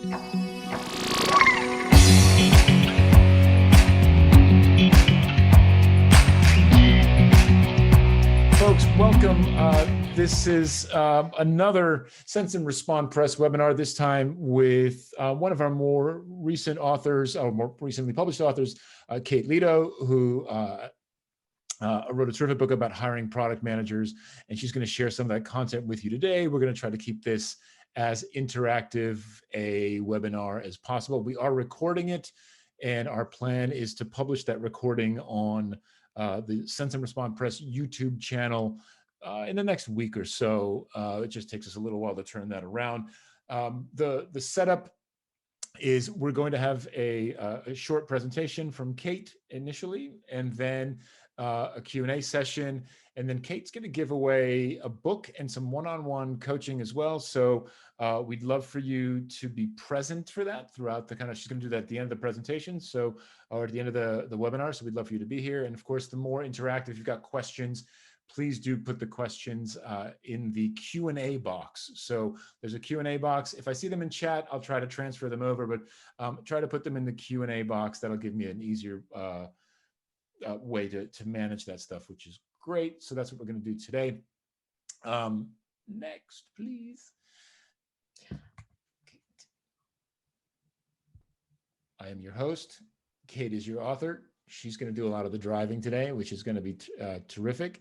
Folks, welcome. This is another Sense and Respond Press webinar, this time with one of our more recent authors, or more recently published authors, Kate Leto, who wrote a terrific book about hiring product managers, and she's going to share some of that content with you today. We're going to try to keep this as interactive a webinar as possible. We are recording it, and our plan is to publish that recording on the Sense and Respond Press YouTube channel in the next week or so. It just takes us a little while to turn that around. The setup is we're going to have a short presentation from Kate initially, and then a Q&A session. And then Kate's going to give away a book and some one-on-one coaching as well. So we'd love for you to be present for that throughout the she's going to do that at the end of the presentation. So, or at the end of the webinar. So we'd love for you to be here. And of course, the more interactive, if you've got questions, please do put the questions in the Q&A box. So there's a Q&A box. If I see them in chat, I'll try to transfer them over, but try to put them in the Q&A box. That'll give me an easier way to manage that stuff, which is great. So that's what we're going to do today. Next, please. I am your host. Kate is your author. She's going to do a lot of the driving today, which is going to be terrific.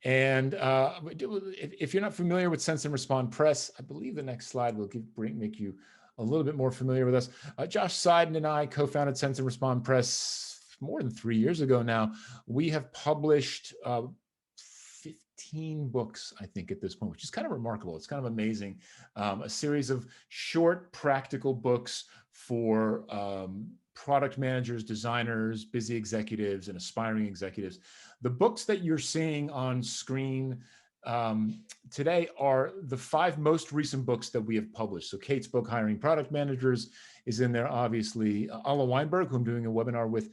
And if you're not familiar with Sense and Respond Press, I believe the next slide will make you a little bit more familiar with us. Josh Seiden and I co-founded Sense and Respond Press more than 3 years ago now. We have published 15 books, I think, at this point, which is kind of remarkable. It's kind of amazing. A series of short, practical books for product managers, designers, busy executives, and aspiring executives. The books that you're seeing on screen today are the 5 most recent books that we have published. So Kate's book, Hiring Product Managers, is in there, obviously. Alla Weinberg, who I'm doing a webinar with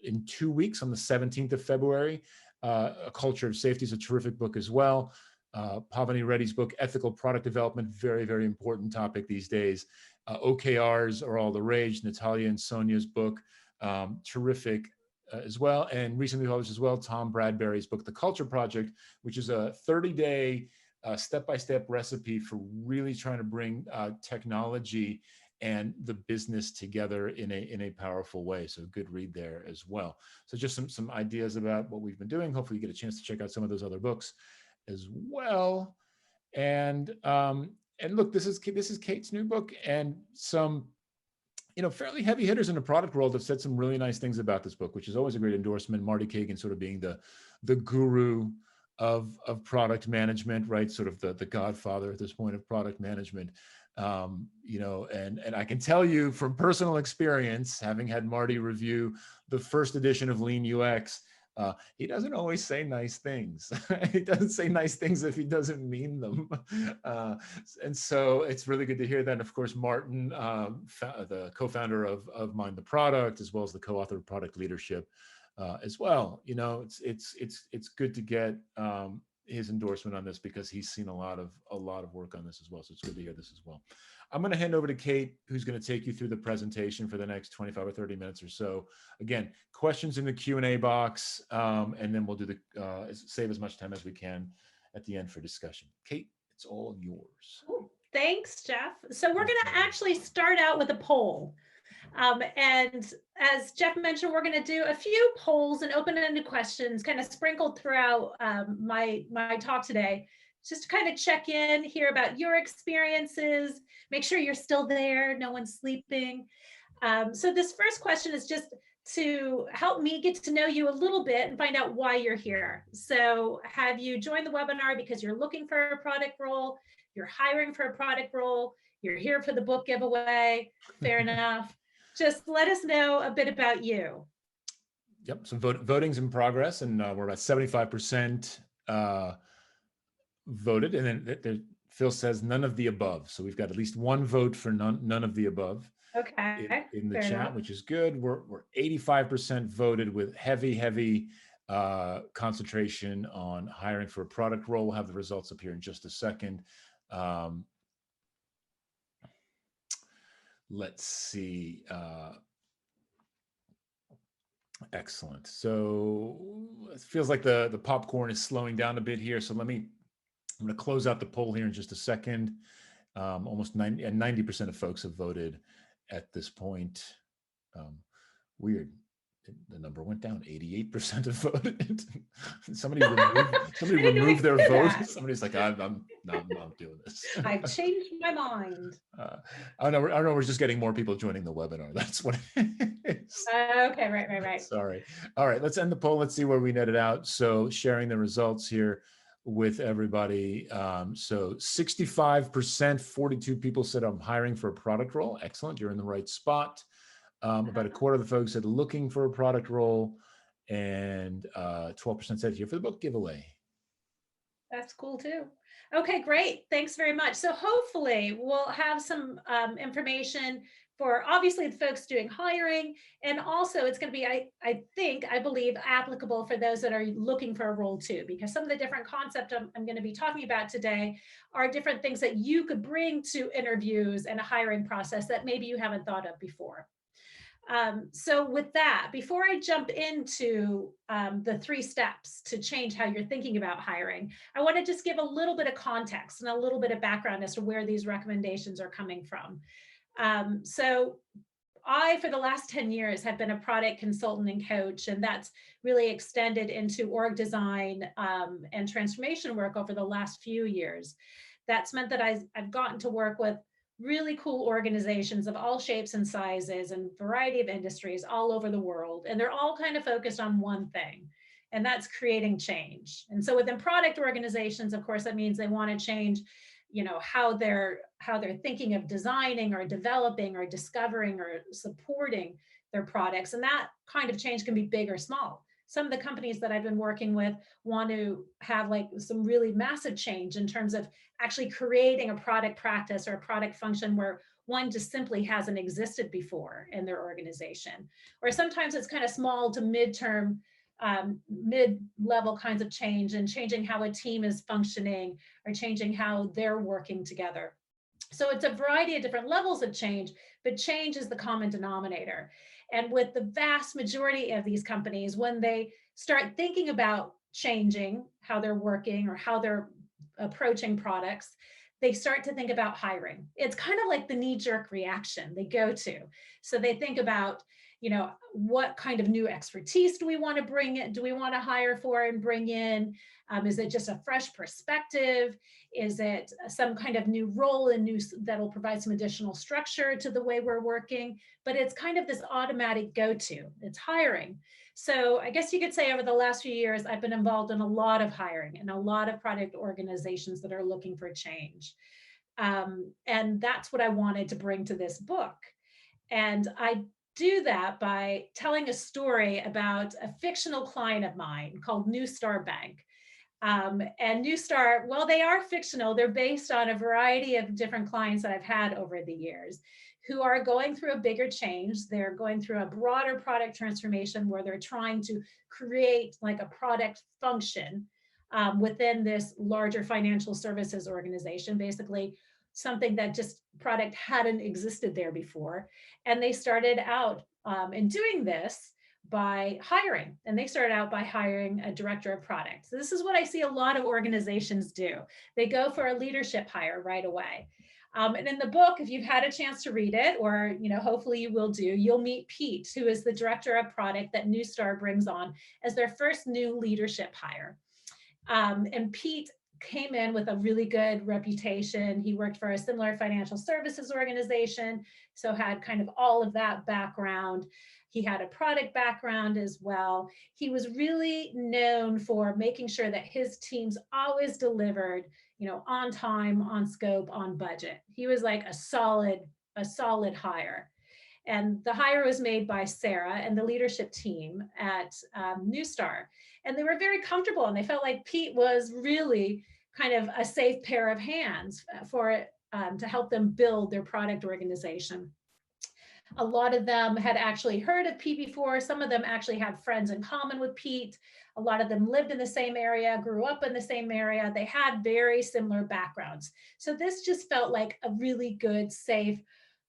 in 2 weeks on the 17th of February. A Culture of Safety is a terrific book as well. Pavani Reddy's book, Ethical Product Development, very, very important topic these days. OKRs are all the rage. Natalia and Sonia's book, terrific as well. And recently published as well, Tom Bradbury's book, The Culture Project, which is a 30-day step-by-step recipe for really trying to bring technology and the business together in a powerful way. So good read there as well. So just some ideas about what we've been doing. Hopefully you get a chance to check out some of those other books as well. And look, this is Kate's new book, and some fairly heavy hitters in the product world have said some really nice things about this book, which is always a great endorsement. Marty Kagan sort of being the guru of product management, right? Sort of the godfather at this point of product management. And I can tell you from personal experience, having had Marty review the first edition of Lean UX, he doesn't always say nice things. He doesn't say nice things if he doesn't mean them. And so it's really good to hear that. And of course, Martin, the co-founder of Mind the Product, as well as the co-author of Product Leadership as well. It's good to get his endorsement on this, because he's seen a lot of work on this as well. So it's good to hear this as well. I'm going to hand over to Kate, who's going to take you through the presentation for the next 25 or 30 minutes or so. Again, questions in the Q&A box, and then we'll do save as much time as we can at the end for discussion. Kate, it's all yours. Cool. Thanks, Jeff. So we're going to actually start out with a poll. And as Jeff mentioned, we're going to do a few polls and open-ended questions kind of sprinkled throughout my talk today, just to kind of check in, hear about your experiences, make sure you're still there, no one's sleeping. So this first question is just to help me get to know you a little bit and find out why you're here. So have you joined the webinar because you're looking for a product role, you're hiring for a product role, you're here for the book giveaway? Fair enough. Just let us know a bit about you. Yep, so voting's in progress, and we're about 75% voted, and then Phil says none of the above. So we've got at least one vote for none of the above. Okay. In the chat, enough. Which is good. We're 85% voted, with heavy concentration on hiring for a product role. We'll have the results up here in just a second. let's see. Excellent. So it feels like the popcorn is slowing down a bit here. So I'm going to close out the poll here in just a second. Almost 90% of folks have voted at this point. Weird. The number went down. 88% have voted. somebody removed their vote. That. Somebody's like, I'm not doing this. I've changed my mind. I know we're just getting more people joining the webinar. That's what it is. Okay, right. Sorry. All right, let's end the poll. Let's see where we netted out. So sharing the results here with everybody. So 65%, 42 people said I'm hiring for a product role. Excellent. You're in the right spot. About a quarter of the folks said looking for a product role, and 12% said here for the book giveaway. That's cool too. Okay, great. Thanks very much. So hopefully we'll have some information for obviously the folks doing hiring, and also it's going to be, I believe, applicable for those that are looking for a role too, because some of the different concepts I'm going to be talking about today are different things that you could bring to interviews and a hiring process that maybe you haven't thought of before. So with that, before I jump into the 3 steps to change how you're thinking about hiring, I want to just give a little bit of context and a little bit of background as to where these recommendations are coming from. So I, for the last 10 years, have been a product consultant and coach, and that's really extended into org design and transformation work over the last few years. That's meant that I've gotten to work with really cool organizations of all shapes and sizes and variety of industries all over the world. And they're all kind of focused on one thing, and that's creating change. And so within product organizations, of course, that means they want to change, how they're thinking of designing or developing or discovering or supporting their products. And that kind of change can be big or small. Some of the companies that I've been working with want to have like some really massive change in terms of actually creating a product practice or a product function where one just simply hasn't existed before in their organization. Or sometimes it's kind of small to mid-level kinds of change, and changing how a team is functioning or changing how they're working together. So it's a variety of different levels of change, but change is the common denominator. And with the vast majority of these companies, when they start thinking about changing how they're working or how they're approaching products, they start to think about hiring. It's kind of like the knee-jerk reaction they go to. So they think about, what kind of new expertise do we want to bring in? Do we want to hire for and bring in? Is it just a fresh perspective? Is it some kind of new role and that'll provide some additional structure to the way we're working? But it's kind of this automatic go-to. It's hiring. So I guess you could say over the last few years, I've been involved in a lot of hiring and a lot of product organizations that are looking for change. And that's what I wanted to bring to this book. And I do that by telling a story about a fictional client of mine called New Star Bank. And New Star, well, they are fictional. They're based on a variety of different clients that I've had over the years who are going through a bigger change. They're going through a broader product transformation where they're trying to create like a product function within this larger financial services organization, basically something that just product hadn't existed there before. And they started out in doing this by hiring, and they started out by hiring a director of product. So this is what I see a lot of organizations do. They go for a leadership hire right away. And in the book, if you've had a chance to read it, or hopefully you will do, you'll meet Pete, who is the director of product that New Star brings on as their first new leadership hire. And Pete came in with a really good reputation. He worked for a similar financial services organization, so had kind of all of that background. He had a product background as well. He was really known for making sure that his teams always delivered, on time, on scope, on budget. He was like a solid hire. And the hire was made by Sarah and the leadership team at New Star. And they were very comfortable, and they felt like Pete was really kind of a safe pair of hands for to help them build their product organization. A lot of them had actually heard of Pete before. Some of them actually had friends in common with Pete. A lot of them lived in the same area, grew up in the same area. They had very similar backgrounds. So this just felt like a really good, safe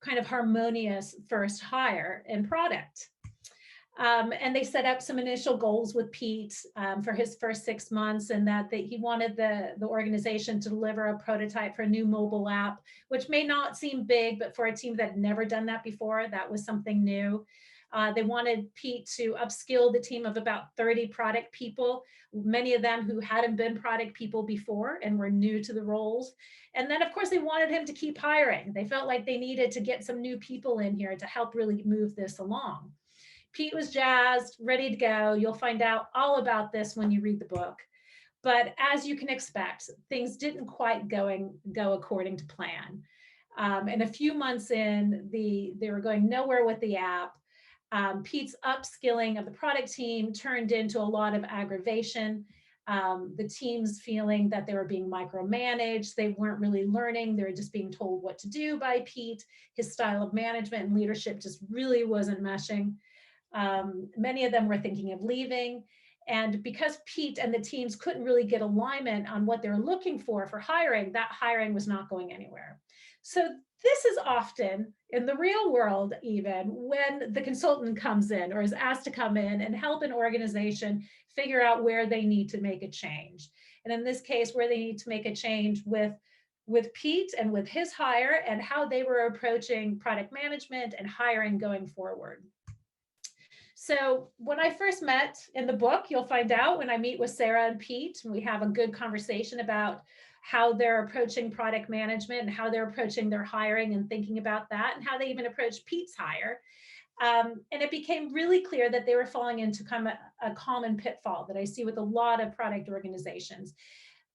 kind of harmonious first hire in product. And they set up some initial goals with Pete for his first 6 months, and that he wanted the organization to deliver a prototype for a new mobile app, which may not seem big, but for a team that had never done that before, that was something new. They wanted Pete to upskill the team of about 30 product people, many of them who hadn't been product people before and were new to the roles. And then, of course, they wanted him to keep hiring. They felt like they needed to get some new people in here to help really move this along. Pete was jazzed, ready to go. You'll find out all about this when you read the book. But as you can expect, things didn't quite go according to plan. And a few months in, they were going nowhere with the app. Pete's upskilling of the product team turned into a lot of aggravation. The team's feeling that they were being micromanaged. They weren't really learning. They were just being told what to do by Pete. His style of management and leadership just really wasn't meshing. Many of them were thinking of leaving. And because Pete and the teams couldn't really get alignment on what they're looking for hiring, that hiring was not going anywhere. So this is often in the real world, even when the consultant comes in or is asked to come in and help an organization figure out where they need to make a change. And in this case, where they need to make a change with Pete and with his hire and how they were approaching product management and hiring going forward. So when I first met in the book, you'll find out when I meet with Sarah and Pete, and we have a good conversation about how they're approaching product management and how they're approaching their hiring and thinking about that, and how they even approach Pete's hire. And it became really clear that they were falling into kind of a common pitfall that I see with a lot of product organizations.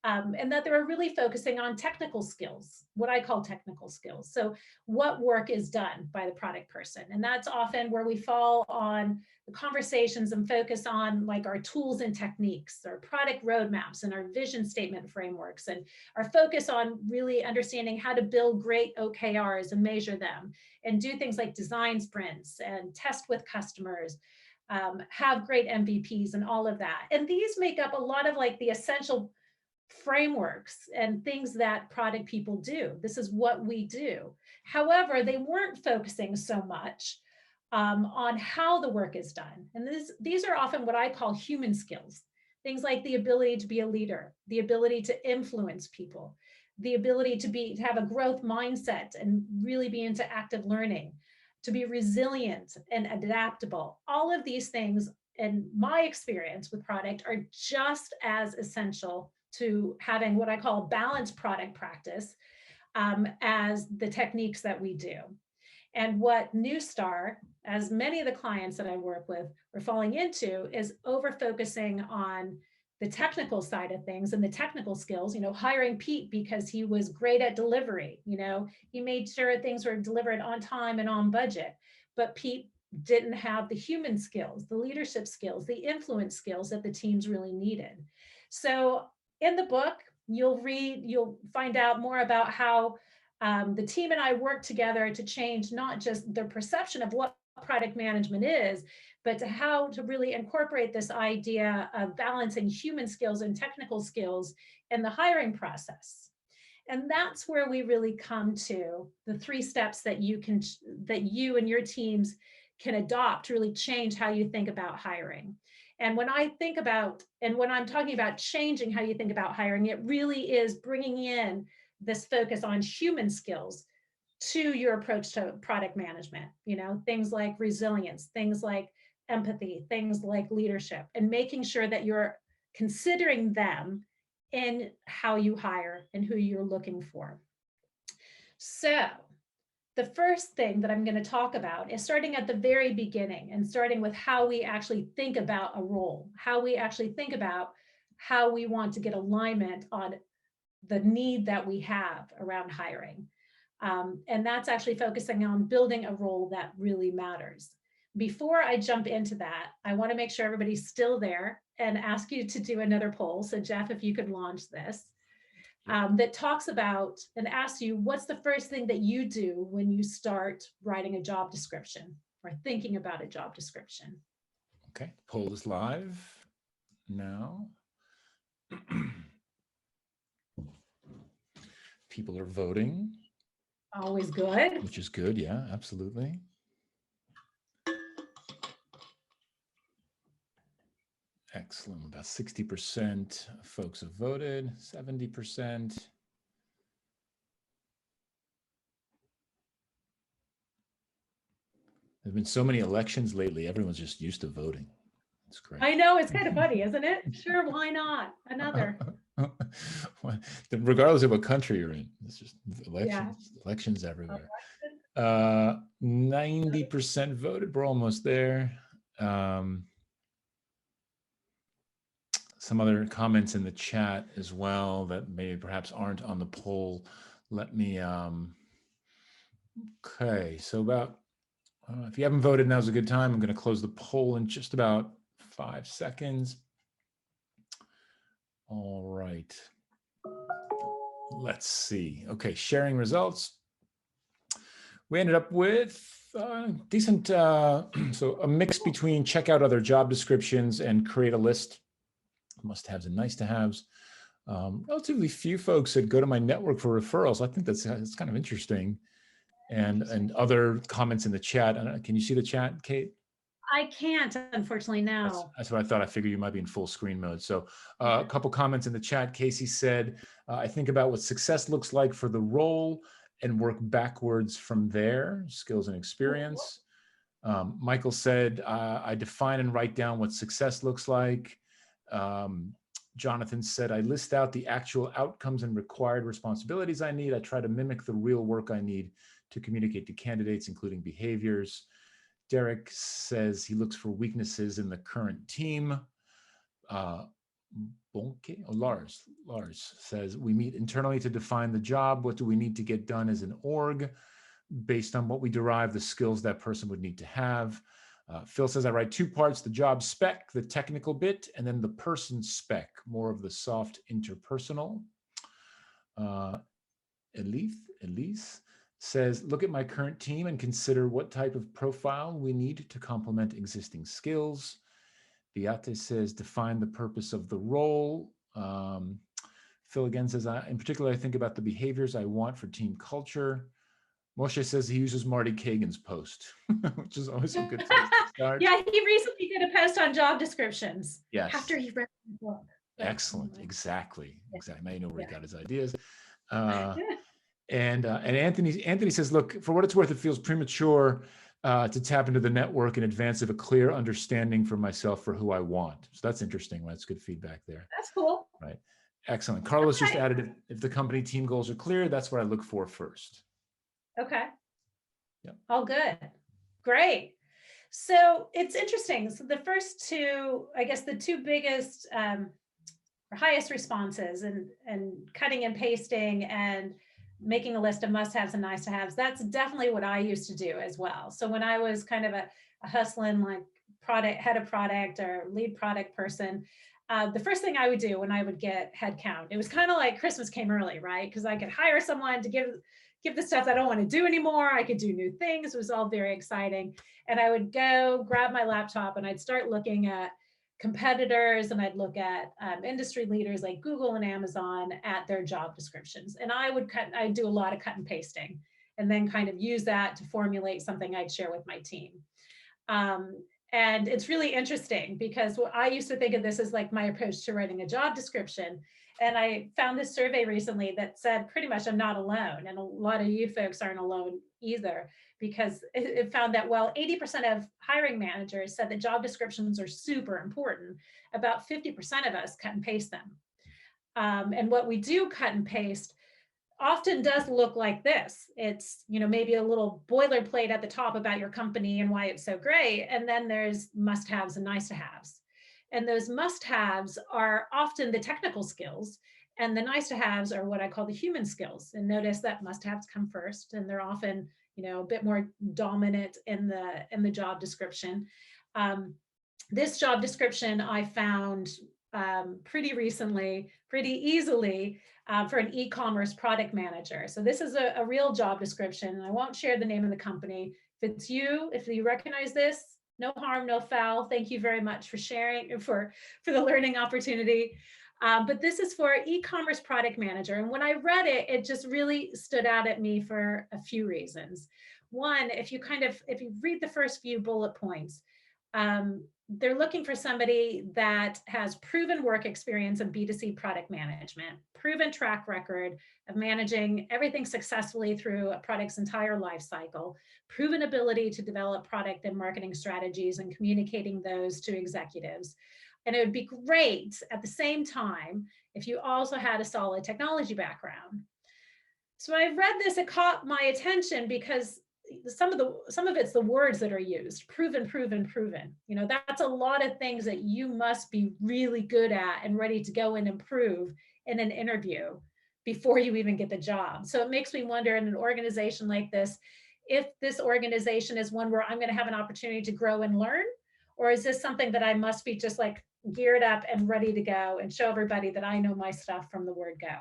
And that they were really focusing on technical skills, what I call technical skills. So what work is done by the product person. And that's often where we fall on the conversations and focus on like our tools and techniques, our product roadmaps and our vision statement frameworks, and our focus on really understanding how to build great OKRs and measure them and do things like design sprints and test with customers, have great MVPs and all of that. And these make up a lot of like the essential frameworks and things that product people do. This is what we do. However, they weren't focusing so much on how the work is done. And these are often what I call human skills. Things like the ability to be a leader, the ability to influence people, the ability to have a growth mindset and really be into active learning, to be resilient and adaptable. All of these things, in my experience with product, are just as essential to having what I call balanced product practice as the techniques that we do. And what Newstar, as many of the clients that I work with, are falling into is over-focusing on the technical side of things and the technical skills, hiring Pete because he was great at delivery. He made sure things were delivered on time and on budget, but Pete didn't have the human skills, the leadership skills, the influence skills that the teams really needed. So in the book, you'll find out more about how the team and I work together to change not just their perception of what product management is, but to how to really incorporate this idea of balancing human skills and technical skills in the hiring process. And that's where we really come to the 3 steps that you and your teams can adopt to really change how you think about hiring. And when I'm talking about changing how you think about hiring, it really is bringing in this focus on human skills to your approach to product management, things like resilience, things like empathy, things like leadership, and making sure that you're considering them in how you hire and who you're looking for. So the first thing that I'm going to talk about is starting at the very beginning and starting with how we actually think about a role, how we actually think about how we want to get alignment on the need that we have around hiring. And that's actually focusing on building a role that really matters. Before I jump into that, I want to make sure everybody's still there and ask you to do another poll. So Jeff, if you could launch this. That talks about and asks you, what's the first thing that you do when you start writing a job description or thinking about a job description? Okay, poll is live now. People are voting. Always good. which is good. Yeah, absolutely. Excellent. About 60% of folks have voted, 70%. There've been so many elections lately, everyone's just used to voting. It's great. I know, it's kind of funny, isn't it? Sure, why not? Another. Regardless of what country you're in, it's just elections everywhere. 90% voted. We're almost there. Some other comments in the chat as well that maybe perhaps aren't on the poll. Let me, okay, so about, if you haven't voted, now's a good time. I'm going to close the poll in just about 5 seconds. All right. Let's see. Okay, sharing results. We ended up with decent, so a mix between check out other job descriptions and create a list, must-haves and nice-to-haves. Relatively few folks that go to my network for referrals. I think that's kind of interesting. And other comments in the chat. Can you see the chat, Kate? I can't, unfortunately, no. That's what I thought. I figured you might be in full screen mode. So a couple comments in the chat. Casey said, I think about what success looks like for the role and work backwards from there, skills and experience. Michael said, I define and write down what success looks like. Jonathan said, I list out the actual outcomes and required responsibilities I need. I try to mimic the real work I need to communicate to candidates, including behaviors. Derek says he looks for weaknesses in the current team. Lars says, we meet internally to define the job. What do we need to get done as an org? Based on what we derive, the skills that person would need to have. Phil says, I write 2 parts, the job spec, the technical bit, and then the person spec, more of the soft interpersonal. Elise says, look at my current team and consider what type of profile we need to complement existing skills. Beate says, define the purpose of the role. Phil again says, in particular, I think about the behaviors I want for team culture. Moshe says he uses Marty Kagan's post, which is always a good place to start. Yeah, he recently did a post on job descriptions. Yes. After he read the book. Excellent. Exactly. Now you know where he got his ideas. And Anthony says, look, for what it's worth, it feels premature to tap into the network in advance of a clear understanding for myself for who I want. So that's interesting. That's good feedback there. That's cool. Right. Excellent. Carlos just added, if the company team goals are clear, that's what I look for first. Okay. Yep. All good. Great. So it's interesting. So the first 2, I guess the 2 biggest or highest responses and cutting and pasting and making a list of must-haves and nice-to-haves, that's definitely what I used to do as well. So when I was kind of a hustling like head of product or lead product person, the first thing I would do when I would get headcount, it was kind of like Christmas came early, right? Because I could hire someone to give the stuff I don't want to do anymore. I could do new things. It was all very exciting. And I would go grab my laptop and I'd start looking at competitors and I'd look at industry leaders like Google and Amazon at their job descriptions. And I'd do a lot of cut and pasting and then kind of use that to formulate something I'd share with my team. And it's really interesting because what I used to think of this as like my approach to writing a job description. And I found this survey recently that said pretty much I'm not alone. And a lot of you folks aren't alone either, because it found that while 80% of hiring managers said that job descriptions are super important, about 50% of us cut and paste them. And what we do cut and paste often does look like this. It's, maybe a little boilerplate at the top about your company and why it's so great. And then there's must-haves and nice-to-haves. And those must-haves are often the technical skills, and the nice-to-haves are what I call the human skills. And notice that must-haves come first, and they're often, a bit more dominant in the job description. This job description I found pretty recently, pretty easily, for an e-commerce product manager. So this is a real job description. I won't share the name of the company. If you recognize this, no harm, no foul. Thank you very much for sharing, for the learning opportunity. But this is for e-commerce product manager. And when I read it, it just really stood out at me for a few reasons. One, if you read the first few bullet points, they're looking for somebody that has proven work experience in B2C product management, proven track record of managing everything successfully through a product's entire life cycle, proven ability to develop product and marketing strategies and communicating those to executives. And it would be great at the same time if you also had a solid technology background. So when I read this, it caught my attention because some of it's the words that are used: proven, proven, proven. You know, that's a lot of things that you must be really good at and ready to go in and prove in an interview before you even get the job. So it makes me wonder, in an organization like this, if this organization is one where I'm going to have an opportunity to grow and learn, or is this something that I must be just like geared up and ready to go and show everybody that I know my stuff from the word go.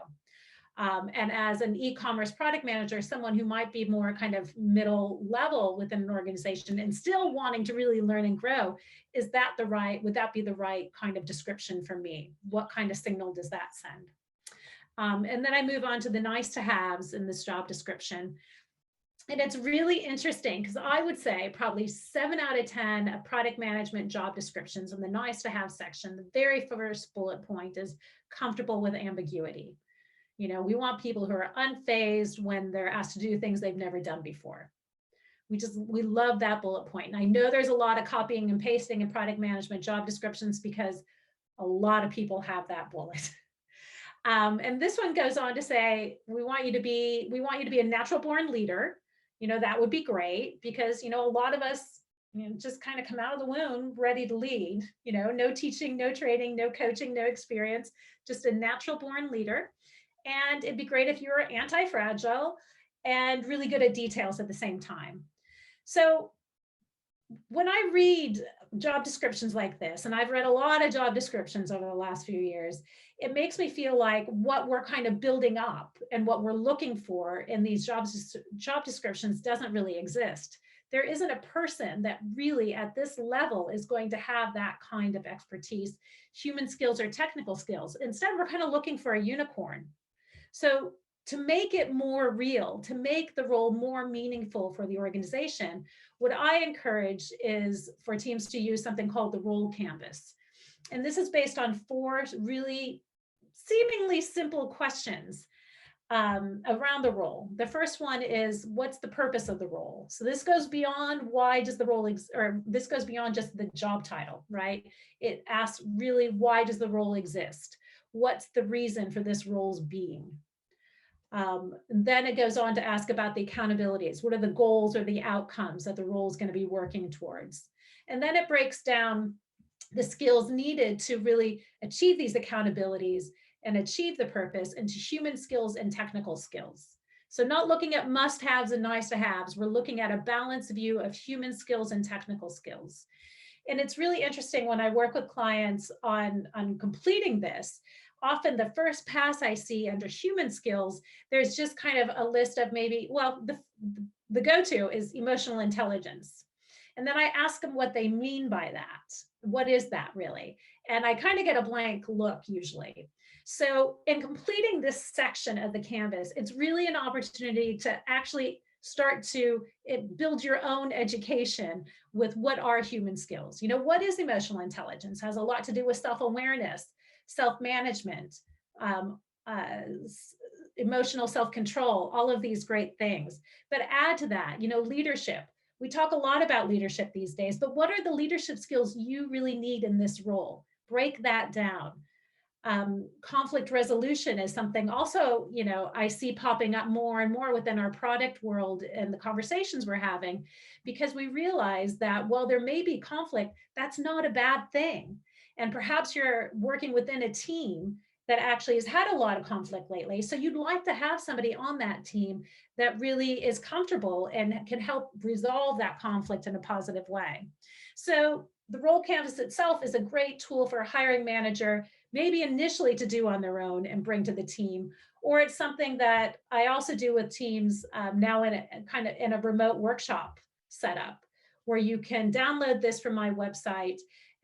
And as an e-commerce product manager, someone who might be more kind of middle level within an organization and still wanting to really learn and grow, would that be the right kind of description for me? What kind of signal does that send? And then I move on to the nice to haves in this job description. And it's really interesting because I would say probably 7 out of 10 of product management job descriptions in the nice to have section, the very first bullet point is comfortable with ambiguity. You know, we want people who are unfazed when they're asked to do things they've never done before. We love that bullet point. And I know there's a lot of copying and pasting in product management job descriptions because a lot of people have that bullet. And this one goes on to say, we want you to be a natural born leader. You know, that would be great because, you know, a lot of us, you know, just kind of come out of the womb ready to lead, you know, no teaching, no training, no coaching, no experience, just a natural born leader. And it'd be great if you were anti-fragile and really good at details at the same time. So when I read job descriptions like this, and I've read a lot of job descriptions over the last few years, it makes me feel like what we're kind of building up and what we're looking for in these job descriptions doesn't really exist. There isn't a person that really at this level is going to have that kind of expertise, human skills or technical skills. Instead, we're kind of looking for a unicorn. So to make it more real, to make the role more meaningful for the organization, what I encourage is for teams to use something called the role canvas. And this is based on 4 really seemingly simple questions around the role. The first one is, what's the purpose of the role? So this goes beyond why does the role, or this goes beyond just the job title, right? It asks really, why does the role exist? What's the reason for this role's being? Then it goes on to ask about the accountabilities. What are the goals or the outcomes that the role is going to be working towards? And then it breaks down the skills needed to really achieve these accountabilities and achieve the purpose into human skills and technical skills. So not looking at must-haves and nice-to-haves, we're looking at a balanced view of human skills and technical skills. And it's really interesting when I work with clients on completing this. Often the first pass I see under human skills, there's just kind of a list of maybe, well, the go-to is emotional intelligence. And then I ask them what they mean by that. What is that really? And I kind of get a blank look usually. So in completing this section of the canvas, it's really an opportunity to actually start to build your own education with what are human skills. You know, what is emotional intelligence? It has a lot to do with self-awareness, self-management, emotional self-control, all of these great things. But add to that, you know, leadership. We talk a lot about leadership these days, but what are the leadership skills you really need in this role? Break that down. Conflict resolution is something also, you know, I see popping up more and more within our product world and the conversations we're having, because we realize that while there may be conflict, that's not a bad thing. And perhaps you're working within a team that actually has had a lot of conflict lately. So you'd like to have somebody on that team that really is comfortable and can help resolve that conflict in a positive way. So the role canvas itself is a great tool for a hiring manager, maybe initially to do on their own and bring to the team, or it's something that I also do with teams now in a remote workshop setup, where you can download this from my website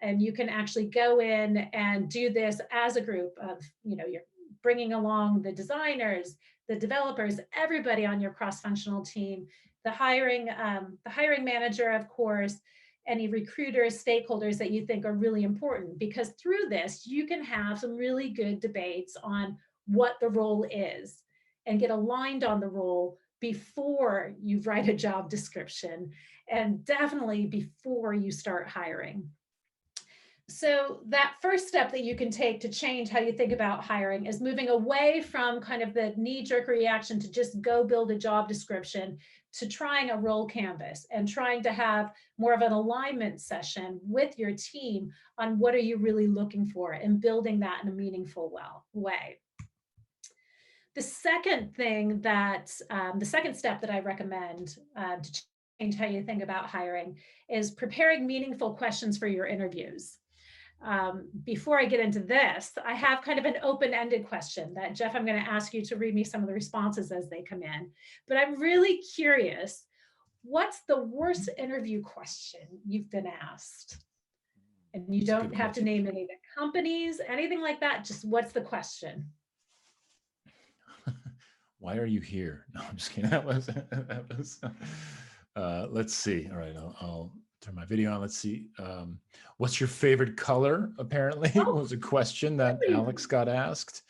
And you can actually go in and do this as a group of, you're bringing along the designers, the developers, everybody on your cross-functional team, the hiring manager, of course, any recruiters, stakeholders that you think are really important, because through this, you can have some really good debates on what the role is and get aligned on the role before you write a job description, and definitely before you start hiring. So that first step that you can take to change how you think about hiring is moving away from kind of the knee-jerk reaction to just go build a job description, to trying a role canvas and trying to have more of an alignment session with your team on what are you really looking for, and building that in a meaningful way. The second thing that, the second step that I recommend to change how you think about hiring is preparing meaningful questions for your interviews. Before I get into this, I have kind of an open-ended question that, Jeff, I'm going to ask you to read me some of the responses as they come in. But I'm really curious, what's the worst interview question you've been asked? And you don't have to name any of the companies, anything like that. Just what's the question? Why are you here? No, I'm just kidding. Let's see. All right, I'll turn my video on. Let's see. What's your favorite color? Apparently, was a question that Alex got asked.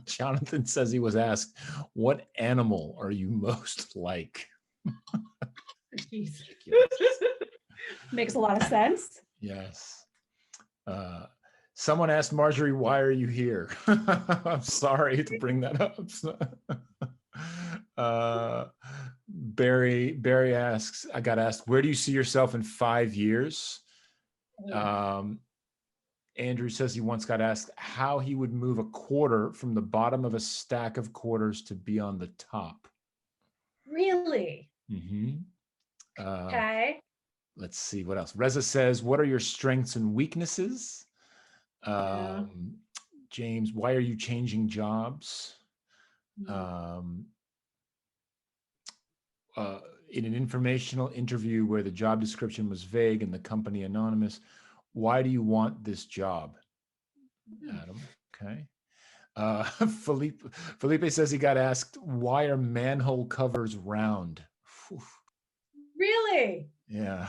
Jonathan says he was asked, "What animal are you most like?" Makes a lot of sense. Yes. Someone asked Marjorie, "Why are you here?" I'm sorry to bring that up. Barry asks, I got asked, "Where do you see yourself in 5 years?" Andrew says he once got asked how he would move a quarter from the bottom of a stack of quarters to be on the top. Really? Mm-hmm. Okay. Let's see what else. Reza says, "What are your strengths and weaknesses?" James, "Why are you changing jobs?" In an informational interview where the job description was vague and the company anonymous, "Why do you want this job?" Adam, okay. Felipe says he got asked, "Why are manhole covers round?" Whew. Really? Yeah.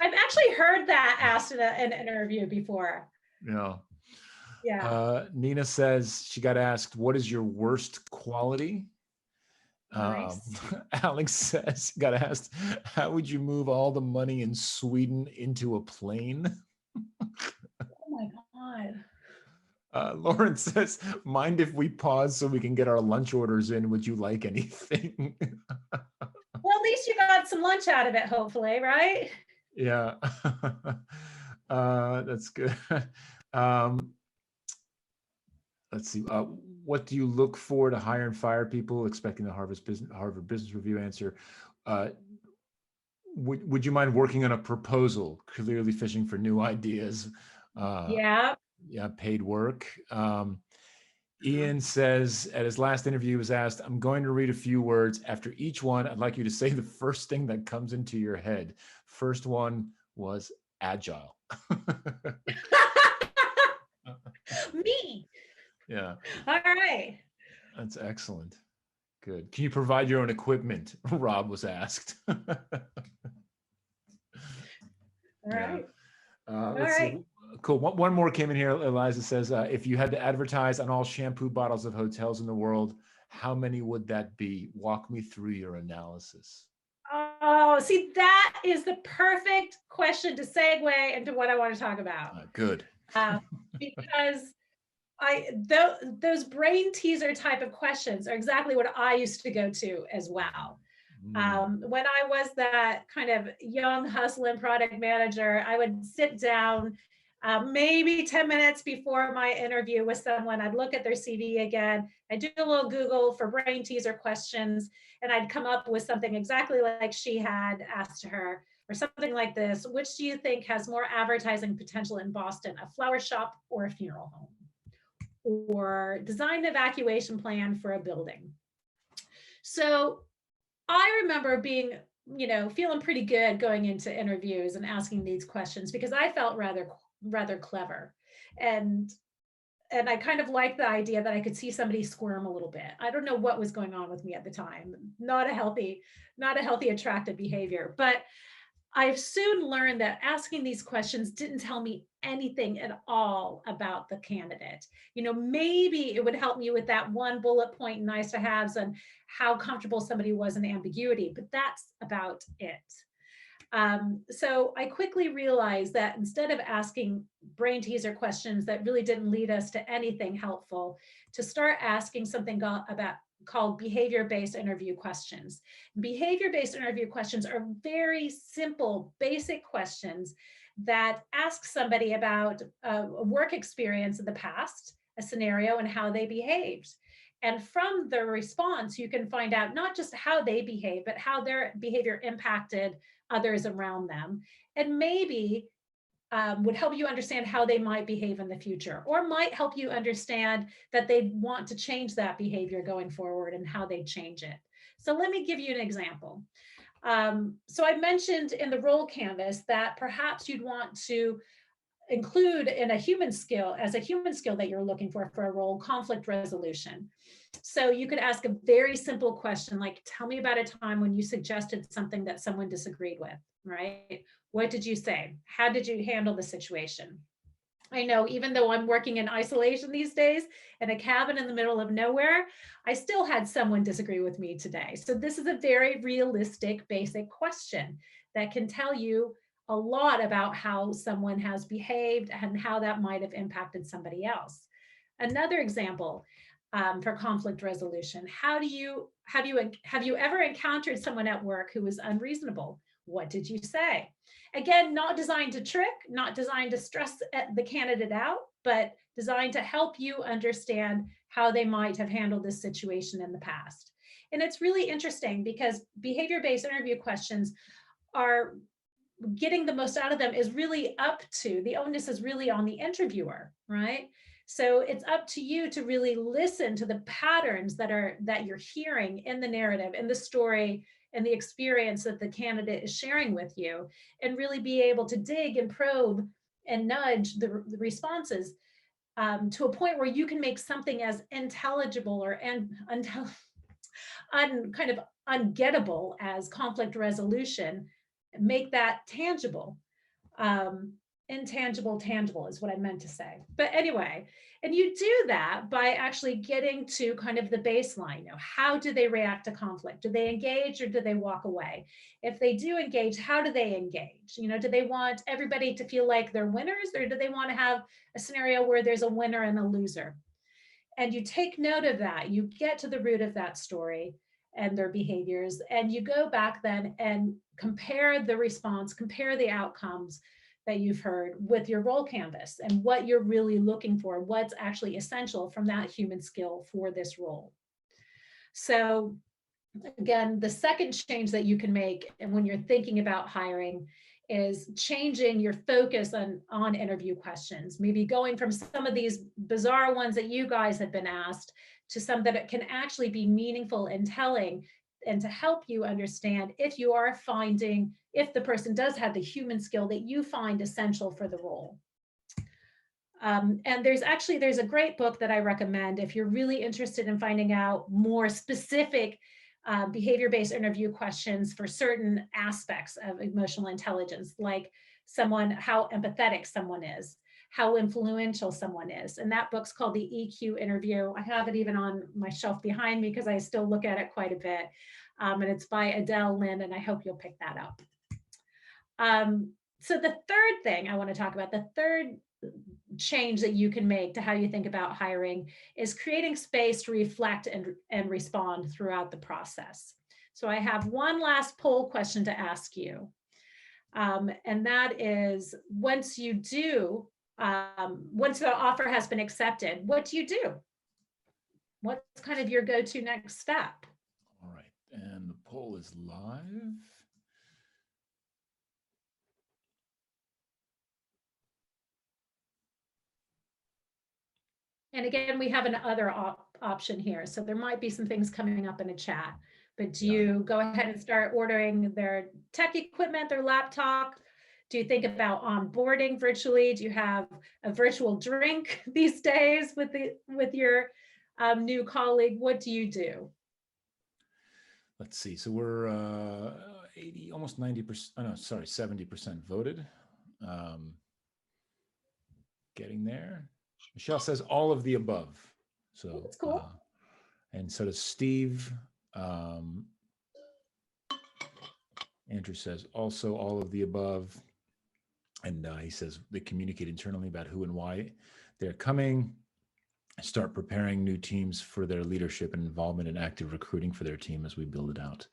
I've actually heard that asked in an interview before. Yeah. Yeah. Nina says she got asked, "What is your worst quality?" Nice. Alex says, got asked, "How would you move all the money in Sweden into a plane?" Oh my God. Lauren says, "Mind if we pause so we can get our lunch orders in? Would you like anything?" Well, at least you got some lunch out of it, hopefully, right? Yeah. That's good. Let's see. What do you look for to hire and fire people? Expecting the Harvard Business Review answer. Would you mind working on a proposal? Clearly fishing for new ideas. Yeah. Yeah, paid work. Ian says at his last interview, he was asked, "I'm going to read a few words. After each one, I'd like you to say the first thing that comes into your head." First one was agile. Me. Yeah. All right. That's excellent. Good. "Can you provide your own equipment?" Rob was asked. All right. Let's see. Cool. One more came in here. Eliza says, "If you had to advertise on all shampoo bottles of hotels in the world, how many would that be? Walk me through your analysis." Oh, see, that is the perfect question to segue into what I want to talk about. Good. Because those brain teaser type of questions are exactly what I used to go to as well. When I was that kind of young hustling product manager, I would sit down maybe 10 minutes before my interview with someone. I'd look at their CV again. I'd do a little Google for brain teaser questions, and I'd come up with something exactly like she had asked her, or something like this. "Which do you think has more advertising potential in Boston, a flower shop or a funeral home?" Or "Design the evacuation plan for a building." So I remember being feeling pretty good going into interviews and asking these questions because I felt rather clever. And I kind of liked the idea that I could see somebody squirm a little bit. I don't know what was going on with me at the time. Not a healthy, attractive behavior. But I've soon learned that asking these questions didn't tell me anything at all about the candidate. Maybe it would help me with that one bullet point nice to haves on how comfortable somebody was in ambiguity, but that's about it. So I quickly realized that instead of asking brain teaser questions that really didn't lead us to anything helpful, to start asking something called behavior-based interview questions. Behavior-based interview questions are very simple, basic questions that ask somebody about a work experience in the past, a scenario, and how they behaved. And from the response, you can find out not just how they behave, but how their behavior impacted others around them, and maybe would help you understand how they might behave in the future, or might help you understand that they want to change that behavior going forward and how they change it. So let me give you an example. So I mentioned in the role canvas that perhaps you'd want to include in a human skill, as a human skill that you're looking for a role, conflict resolution. So you could ask a very simple question like, tell me about a time when you suggested something that someone disagreed with, right? What did you say? How did you handle the situation? I know even though I'm working in isolation these days in a cabin in the middle of nowhere, I still had someone disagree with me today. So this is a very realistic, basic question that can tell you a lot about how someone has behaved and how that might have impacted somebody else. Another example for conflict resolution: have you ever encountered someone at work who was unreasonable? What did you say? Again, not designed to trick, not designed to stress the candidate out, but designed to help you understand how they might have handled this situation in the past. And it's really interesting because behavior-based interview questions are getting the most out of them is really up to the onus is really on the interviewer, right? So it's up to you to really listen to the patterns that you're hearing in the narrative, in the story, and the experience that the candidate is sharing with you, and really be able to dig and probe and nudge the responses to a point where you can make something as intelligible or kind of ungettable as conflict resolution, make that tangible. Intangible, tangible is what I meant to say. But anyway, and you do that by actually getting to kind of the baseline. How do they react to conflict? Do they engage or do they walk away? If they do engage, how do they engage? Do they want everybody to feel like they're winners, or do they want to have a scenario where there's a winner and a loser? And you take note of that. You get to the root of that story and their behaviors, and you go back then and compare the response, compare the outcomes that you've heard with your role canvas and what you're really looking for, what's actually essential from that human skill for this role. So again, the second change that you can make, and when you're thinking about hiring, is changing your focus on interview questions, maybe going from some of these bizarre ones that you guys have been asked to some that can actually be meaningful and telling, and to help you understand if the person does have the human skill that you find essential for the role. And there's a great book that I recommend if you're really interested in finding out more specific behavior-based interview questions for certain aspects of emotional intelligence, like how empathetic someone is, how influential someone is. And that book's called The EQ Interview. I have it even on my shelf behind me because I still look at it quite a bit. And it's by Adele Lynn, and I hope you'll pick that up. So the third thing I want to talk about, the third change that you can make to how you think about hiring, is creating space to reflect and respond throughout the process. So I have one last poll question to ask you. And that is, once the offer has been accepted, what do you do? What's kind of your go-to next step? All right, and the poll is live. And again, we have another option here. So there might be some things coming up in a chat, but do you go ahead and start ordering their tech equipment, their laptop? Do you think about onboarding virtually? Do you have a virtual drink these days with your new colleague? What do you do? Let's see. So we're 80, almost 90%. Oh no, sorry, 70% voted. Getting there. Michelle says all of the above. So that's cool. And so does Steve. Andrew says also all of the above. And he says they communicate internally about who and why they're coming. Start preparing new teams for their leadership and involvement in active recruiting for their team as we build it out.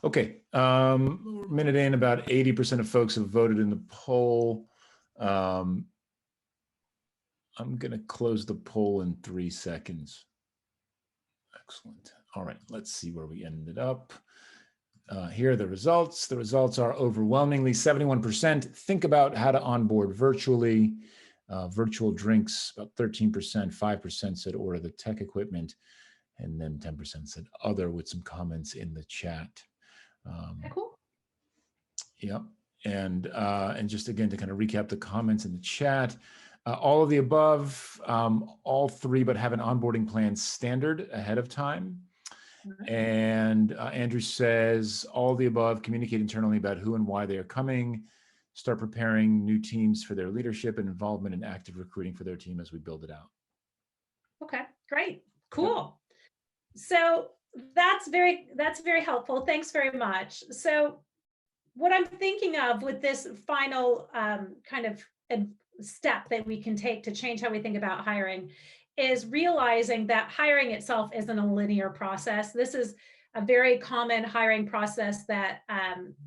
Okay, minute in, about 80% of folks have voted in the poll. I'm going to close the poll in 3 seconds. Excellent. All right, let's see where we ended up. Here are the results. The results are overwhelmingly 71% think about how to onboard virtually. Virtual drinks, about 13%, 5% said order the tech equipment, and then 10% said other, with some comments in the chat. Cool. Yep. And just again, to kind of recap the comments in the chat, all of the above, all three, but have an onboarding plan standard ahead of time. And Andrew says all the above, communicate internally about who and why they are coming, start preparing new teams for their leadership and involvement in active recruiting for their team as we build it out. Okay, great, cool. Yep. So that's very helpful. Thanks very much. So what I'm thinking of with this final kind of step that we can take to change how we think about hiring is realizing that hiring itself isn't a linear process. This is a very common hiring process that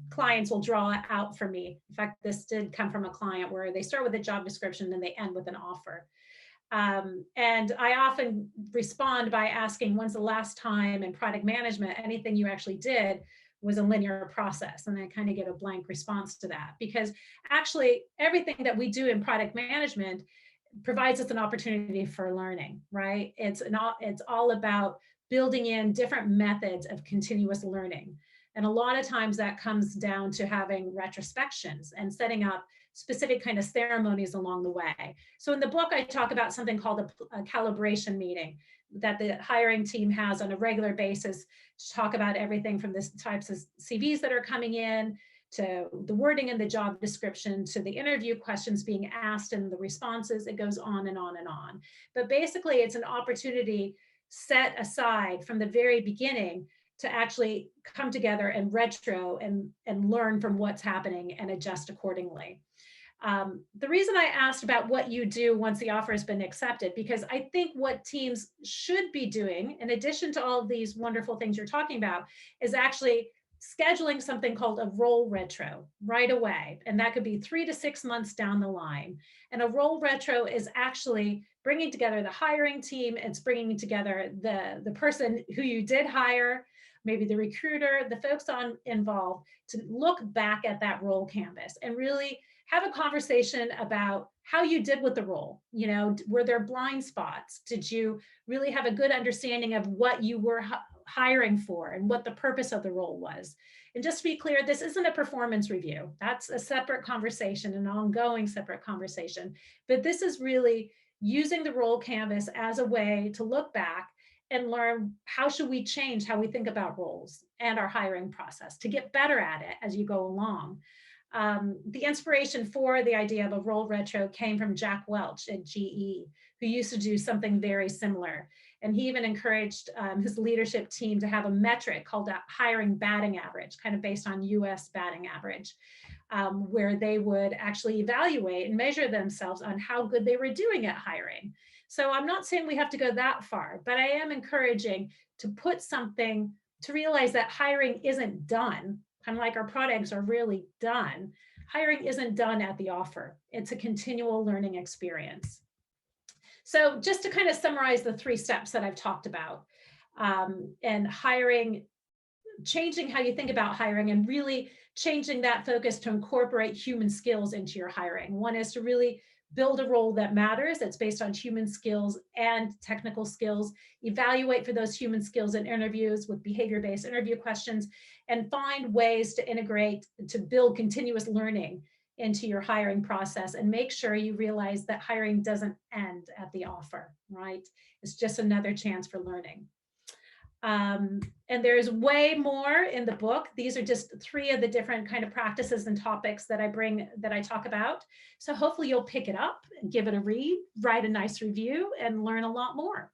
clients will draw out for me. In fact, this did come from a client where they start with a job description and they end with an offer. And I often respond by asking, when's the last time in product management anything you actually did was a linear process? And I kind of get a blank response to that, because actually everything that we do in product management provides us an opportunity for learning, right? It's all about building in different methods of continuous learning. And a lot of times that comes down to having retrospections and setting up specific kind of ceremonies along the way. So in the book, I talk about something called a calibration meeting that the hiring team has on a regular basis to talk about everything from the types of CVs that are coming in, to the wording in the job description, to the interview questions being asked and the responses. It goes on and on and on. But basically, it's an opportunity set aside from the very beginning to actually come together and retro and learn from what's happening and adjust accordingly. The reason I asked about what you do once the offer has been accepted, because I think what teams should be doing, in addition to all of these wonderful things you're talking about, is actually scheduling something called a role retro right away. And that could be 3 to 6 months down the line. And a role retro is actually bringing together the hiring team. It's bringing together the person who you did hire, maybe the recruiter, the folks involved, to look back at that role canvas and really have a conversation about how you did with the role. You know, were there blind spots? Did you really have a good understanding of what you were hiring for and what the purpose of the role was? And just to be clear, this isn't a performance review. That's a separate conversation, an ongoing separate conversation. But this is really using the role canvas as a way to look back and learn how should we change how we think about roles and our hiring process to get better at it as you go along. The inspiration for the idea of a role retro came from Jack Welch at GE, who used to do something very similar. And he even encouraged his leadership team to have a metric called a hiring batting average, kind of based on US batting average, where they would actually evaluate and measure themselves on how good they were doing at hiring. So I'm not saying we have to go that far, but I am encouraging to put something to realize that hiring isn't done. Kind of like our products are really done. Hiring isn't done at the offer. It's a continual learning experience. So just to kind of summarize the 3 steps that I've talked about, and hiring, changing how you think about hiring and really changing that focus to incorporate human skills into your hiring. One is to really build a role that matters, that's based on human skills and technical skills, evaluate for those human skills in interviews with behavior-based interview questions, and find ways to integrate, to build continuous learning into your hiring process, and make sure you realize that hiring doesn't end at the offer, right? It's just another chance for learning. And there's way more in the book. These are just 3 of the different kind of practices and topics that I talk about. So hopefully you'll pick it up and give it a read, write a nice review, and learn a lot more.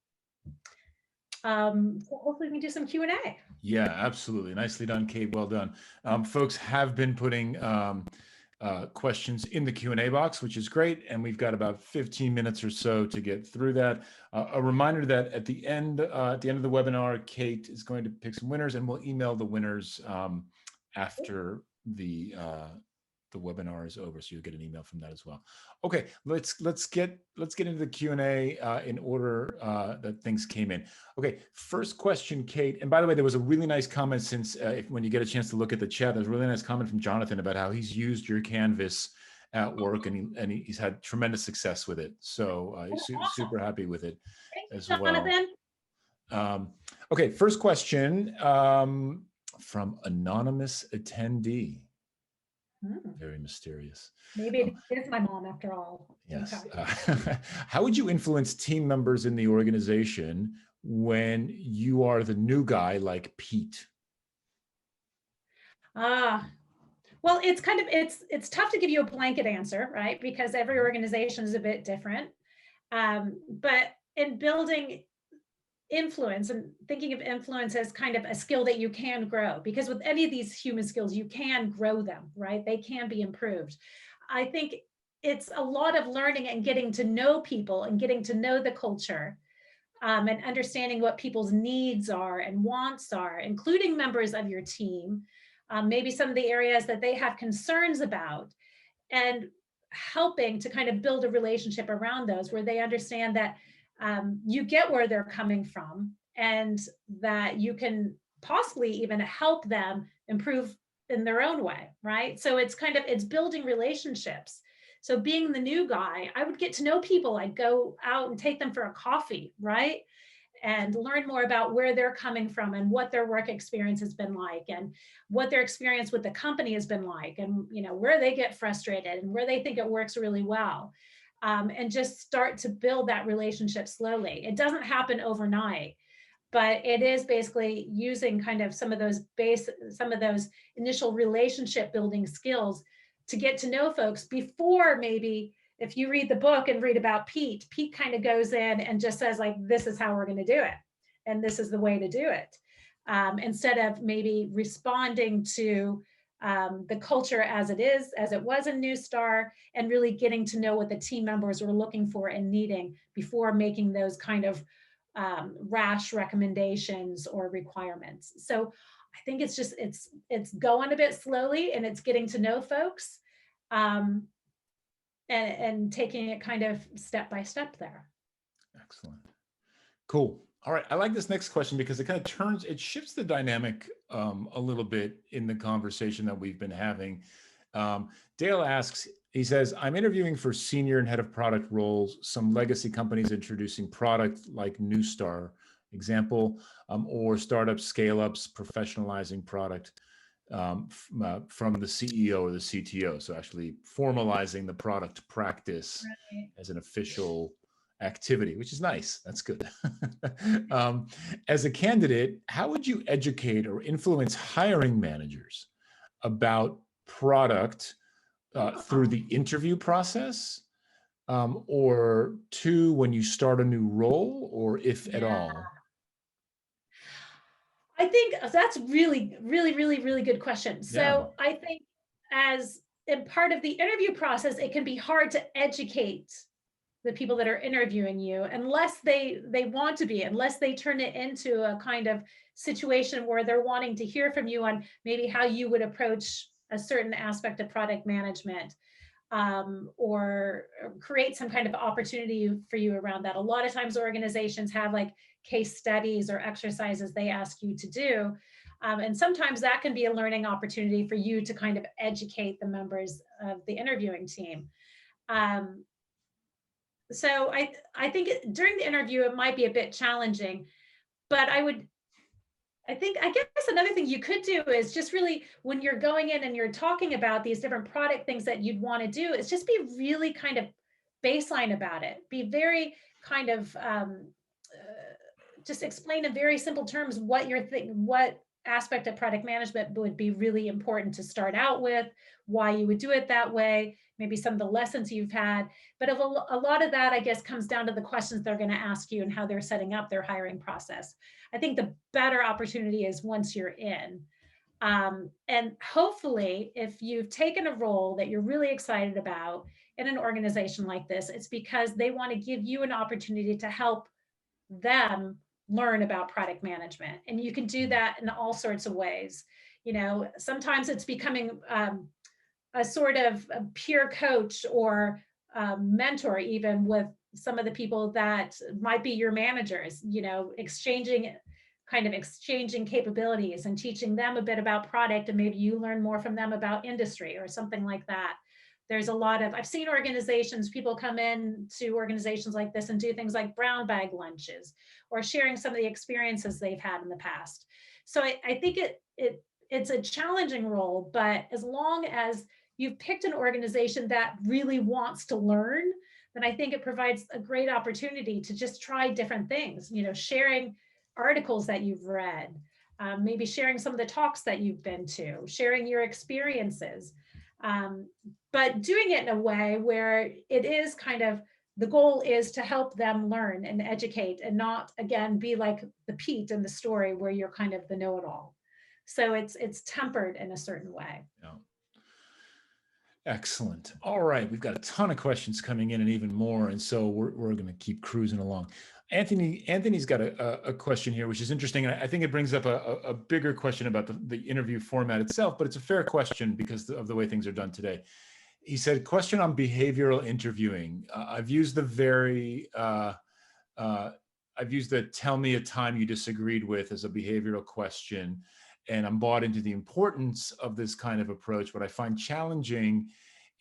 So hopefully we can do some Q&A. Yeah, absolutely. Nicely done, Kate. Well done. Folks have been putting questions in the Q&A box, which is great. And we've got about 15 minutes or so to get through that. A reminder that at the end of the webinar, Kate is going to pick some winners, and we'll email the winners after the webinar is over, so you'll get an email from that as well. Okay, let's get into the Q&A in order that things came in. Okay, first question, Kate. And by the way, there was a really nice comment since when you get a chance to look at the chat, there's a really nice comment from Jonathan about how he's used your Canvas at work, and he's had tremendous success with it. So he's super happy with it as well. Jonathan. Okay, first question from anonymous attendee. Very mysterious. Maybe it is my mom after all. Yes. Okay. How would you influence team members in the organization when you are the new guy like Pete? Well, it's kind of, it's tough to give you a blanket answer, right? Because every organization is a bit different. But in building influence and thinking of influence as kind of a skill that you can grow, because with any of these human skills, you can grow them, right? They can be improved. I think it's a lot of learning and getting to know people and getting to know the culture, and understanding what people's needs are and wants are, including members of your team, maybe some of the areas that they have concerns about, and helping to kind of build a relationship around those where they understand that you get where they're coming from, and that you can possibly even help them improve in their own way, right? So it's kind of, it's building relationships. So being the new guy, I would get to know people. I'd go out and take them for a coffee, right? And learn more about where they're coming from and what their work experience has been like, and what their experience with the company has been like, and where they get frustrated and where they think it works really well. And just start to build that relationship slowly. It doesn't happen overnight, but it is basically using kind of some of those initial relationship building skills to get to know folks before, maybe if you read the book and read about Pete kind of goes in and just says like, this is how we're going to do it, and this is the way to do it, instead of maybe responding to the culture as it was in New Star, and really getting to know what the team members were looking for and needing before making those kind of rash recommendations or requirements. So I think it's just, it's going a bit slowly, and it's getting to know folks, and taking it kind of step by step there. Excellent. Cool. All right. I like this next question because it kind of it shifts the dynamic a little bit in the conversation that we've been having. Dale asks, he says, I'm interviewing for senior and head of product roles, some legacy companies introducing product like New Star, example, or startups, scale-ups, professionalizing product from the CEO or the CTO. So actually formalizing the product practice as an official activity, which is nice. That's good. As a candidate, how would you educate or influence hiring managers about product through the interview process, or when you start a new role, or if at all? I think that's really, really, really, really good question. So I think as in part of the interview process, it can be hard to educate the people that are interviewing you unless they want to be, unless they turn it into a kind of situation where they're wanting to hear from you on maybe how you would approach a certain aspect of product management, or create some kind of opportunity for you around that. A lot of times organizations have like case studies or exercises they ask you to do. And sometimes that can be a learning opportunity for you to kind of educate the members of the interviewing team. So I think during the interview, it might be a bit challenging, but I guess another thing you could do is just really, when you're going in and you're talking about these different product things that you'd want to do, is just be really kind of baseline about it. Be very kind of just explain in very simple terms what you're thinking, what aspect of product management would be really important to start out with, why you would do it that way, maybe some of the lessons you've had. But if a lot of that, I guess, comes down to the questions they're going to ask you and how they're setting up their hiring process. I think the better opportunity is once you're in. And hopefully, if you've taken a role that you're really excited about in an organization like this, it's because they want to give you an opportunity to help them learn about product management. And you can do that in all sorts of ways. Sometimes it's becoming a sort of a peer coach or mentor, even with some of the people that might be your managers, exchanging capabilities and teaching them a bit about product, and maybe you learn more from them about industry or something like that. There's a lot of, I've seen people come in to organizations like this and do things like brown bag lunches or sharing some of the experiences they've had in the past. So I think it's a challenging role, but as long as you've picked an organization that really wants to learn, then I think it provides a great opportunity to just try different things, sharing articles that you've read, maybe sharing some of the talks that you've been to, sharing your experiences, but doing it in a way where it is kind of, the goal is to help them learn and educate, and not, again, be like the Pete in the story where you're kind of the know-it-all. So it's tempered in a certain way. Yeah. Excellent. All right, we've got a ton of questions coming in and even more, and so we're going to keep cruising along. Anthony's got a question here, which is interesting, and I think it brings up a bigger question about the interview format itself, but it's a fair question because of the way things are done today. He said, question on behavioral interviewing. I've used the tell me a time you disagreed with as a behavioral question, and I'm bought into the importance of this kind of approach. What I find challenging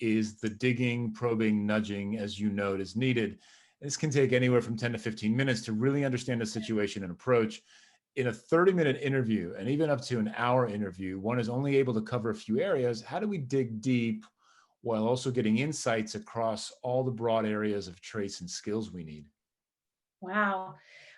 is the digging, probing, nudging, as you note, is needed. This can take anywhere from 10 to 15 minutes to really understand the situation and approach. In a 30-minute interview, and even up to an hour interview, one is only able to cover a few areas. How do we dig deep while also getting insights across all the broad areas of traits and skills we need? Wow.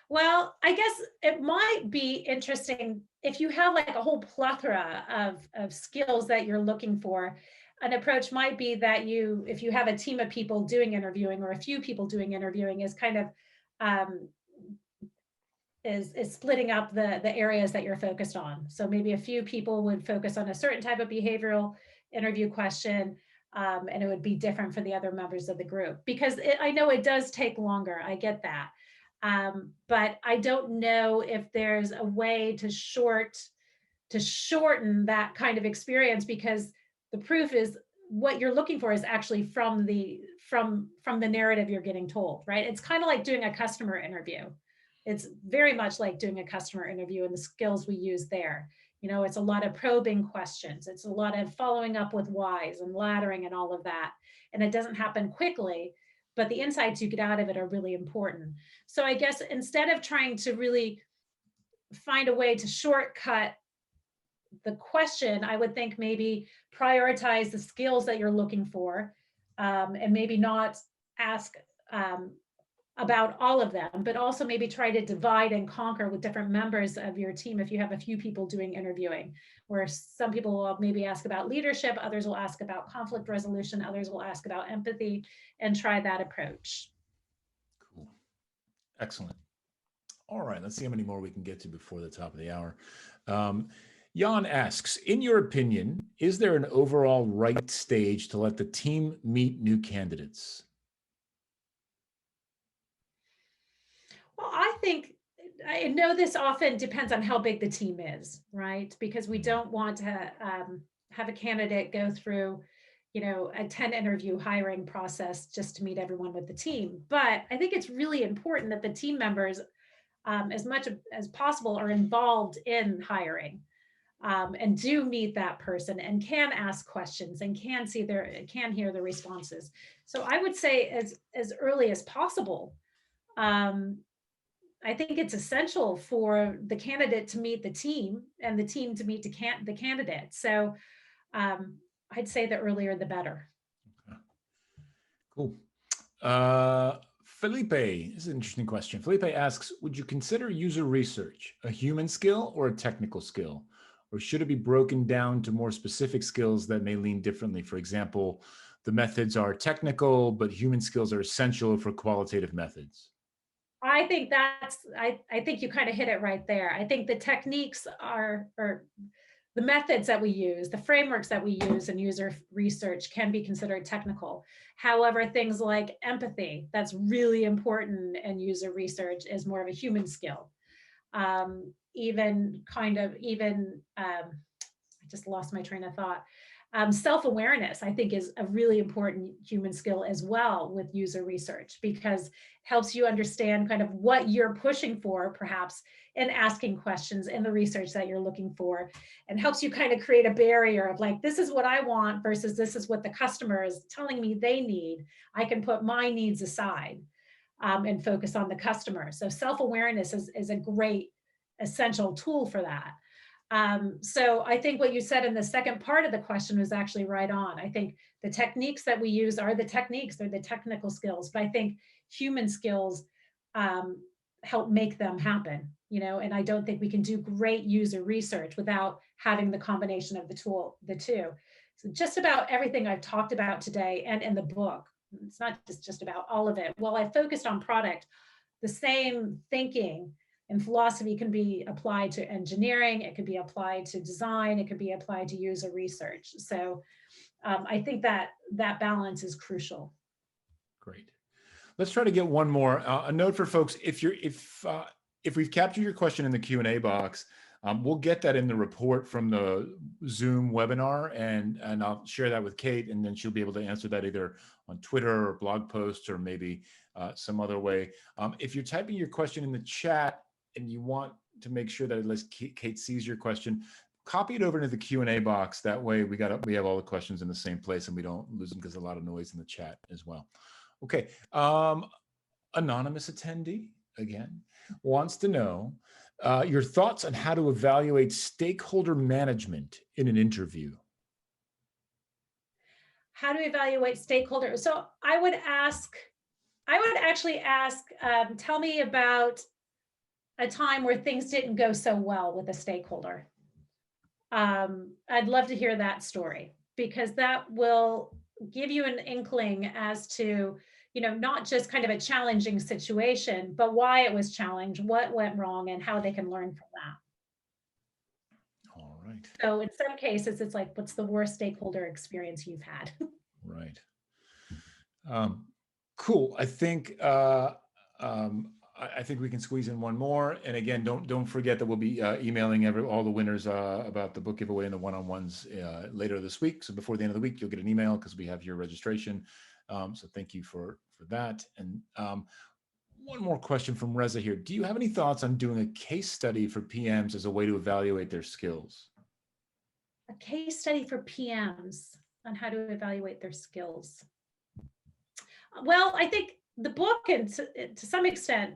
Well, I guess it might be interesting if you have like a whole plethora of skills that you're looking for. An approach might be that if you have a team of people doing interviewing or a few people doing interviewing, is kind of is splitting up the areas that you're focused on. So maybe a few people would focus on a certain type of behavioral interview question, and it would be different for the other members of the group, because I know it does take longer. I get that. But I don't know if there's a way to shorten that kind of experience, because the proof is what you're looking for is actually from the narrative you're getting told, right? It's kind of like doing a customer interview. It's very much like doing a customer interview, and the skills we use there. It's a lot of probing questions. It's a lot of following up with whys and laddering and all of that. And it doesn't happen quickly, but the insights you get out of it are really important. So I guess instead of trying to really find a way to shortcut the question, I would think maybe prioritize the skills that you're looking for, and maybe not ask about all of them, but also maybe try to divide and conquer with different members of your team. If you have a few people doing interviewing, where some people will maybe ask about leadership, others will ask about conflict resolution, others will ask about empathy, and try that approach. Cool. Excellent. All right, let's see how many more we can get to before the top of the hour. Jan asks, in your opinion, is there an overall right stage to let the team meet new candidates? Well, I know this often depends on how big the team is, right? Because we don't want to have a candidate go through, a 10 interview hiring process just to meet everyone with the team. But I think it's really important that the team members, as much as possible, are involved in hiring. and do meet that person and can ask questions and can hear the responses. So I would say as early as possible. Um, I think it's essential for the candidate to meet the team and the team to meet the candidate. So I'd say the earlier the better. Okay. Cool. Felipe, this is an interesting question. Felipe asks, would you consider user research a human skill or a technical skill? Or should it be broken down to more specific skills that may lean differently? For example, the methods are technical, but human skills are essential for qualitative methods. I think I think you kind of hit it right there. I think the techniques or the methods that we use, the frameworks that we use in user research can be considered technical. However, things like empathy, that's really important in user research, is more of a human skill. I just lost my train of thought. Self-awareness, I think, is a really important human skill as well with user research, because it helps you understand kind of what you're pushing for, perhaps, in asking questions in the research that you're looking for, and helps you kind of create a barrier of like, this is what I want versus this is what the customer is telling me they need. I can put my needs aside and focus on the customer. So self-awareness is a great essential tool for that. So I think what you said in the second part of the question was actually right on. I think the techniques that we use are the techniques, they're the technical skills, but I think human skills help make them happen, and I don't think we can do great user research without having the combination of the two. So just about everything I've talked about today and in the book, it's not just about all of it. Well, I focused on product, the same thinking and philosophy can be applied to engineering, it could be applied to design, it could be applied to user research. So I think that balance is crucial. Great. Let's try to get one more. A note for folks: if we've captured your question in the Q&A box, we'll get that in the report from the Zoom webinar, and I'll share that with Kate, and then she'll be able to answer that either on Twitter or blog posts or maybe some other way. If you're typing your question in the chat and you want to make sure that at least Kate sees your question, copy it over into the Q&A box. That way we have all the questions in the same place and we don't lose them because there's a lot of noise in the chat as well. Okay, anonymous attendee again wants to know your thoughts on how to evaluate stakeholder management in an interview. How to evaluate stakeholders. So I would actually ask, tell me about a time where things didn't go so well with a stakeholder. I'd love to hear that story, because that will give you an inkling as to, not just kind of a challenging situation, but why it was challenged, what went wrong, and how they can learn from that. All right. So in some cases, it's like, what's the worst stakeholder experience you've had? Right. Cool. I think we can squeeze in one more. And again, don't forget that we'll be emailing all the winners about the book giveaway and the one-on-ones later this week. So before the end of the week, you'll get an email because we have your registration. So thank you for that. And one more question from Reza here. Do you have any thoughts on doing a case study for PMs as a way to evaluate their skills? A case study for PMs on how to evaluate their skills. Well, I think the book, and to some extent,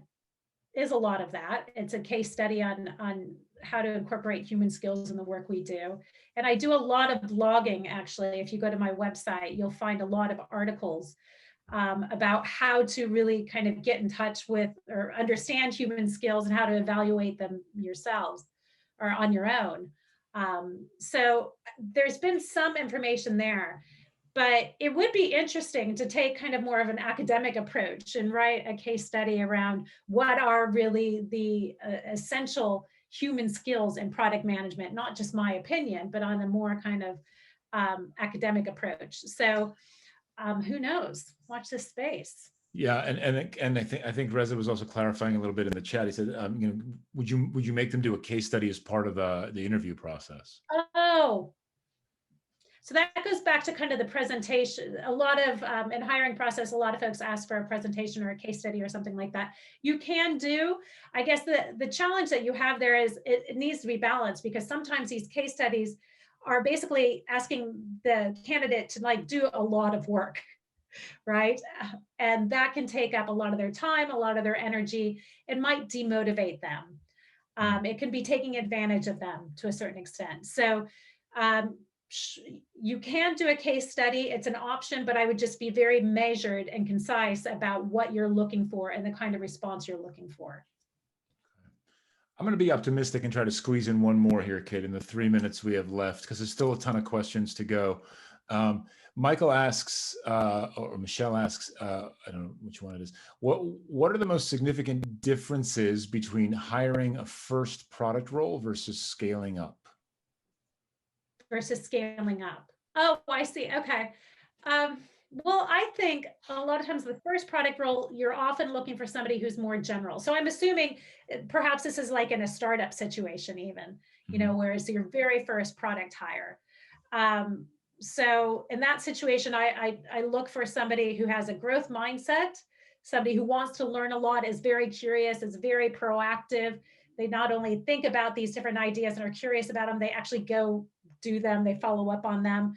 is a lot of that. It's a case study on how to incorporate human skills in the work we do. And I do a lot of blogging, actually. If you go to my website, you'll find a lot of articles about how to really kind of get in touch with or understand human skills and how to evaluate them yourselves or on your own. So there's been some information there. But it would be interesting to take kind of more of an academic approach and write a case study around what are really the essential human skills in product management, not just my opinion, but on a more kind of academic approach. So who knows? Watch this space. Yeah, and I think Reza was also clarifying a little bit in the chat. He said, would you make them do a case study as part of the interview process? Oh. So that goes back to kind of the presentation. A lot of, in hiring process, a lot of folks ask for a presentation or a case study or something like that. You can do, I guess the challenge that you have there is it needs to be balanced, because sometimes these case studies are basically asking the candidate to like do a lot of work, right? And that can take up a lot of their time, a lot of their energy. It might demotivate them. It can be taking advantage of them to a certain extent. So you can do a case study. It's an option, but I would just be very measured and concise about what you're looking for and the kind of response you're looking for. I'm going to be optimistic and try to squeeze in one more here, Kate, in the 3 minutes we have left, because there's still a ton of questions to go. Michael asks, or Michelle asks, I don't know which one it is. What are the most significant differences between hiring a first product role versus scaling up? Versus scaling up. Oh, I see. Okay. Well, I think a lot of times the first product role, you're often looking for somebody who's more general. So I'm assuming perhaps this is like in a startup situation even, you know, where it's your very first product hire. So in that situation, I look for somebody who has a growth mindset, somebody who wants to learn a lot, is very curious, is very proactive. They not only think about these different ideas and are curious about them, they actually go do them, they follow up on them.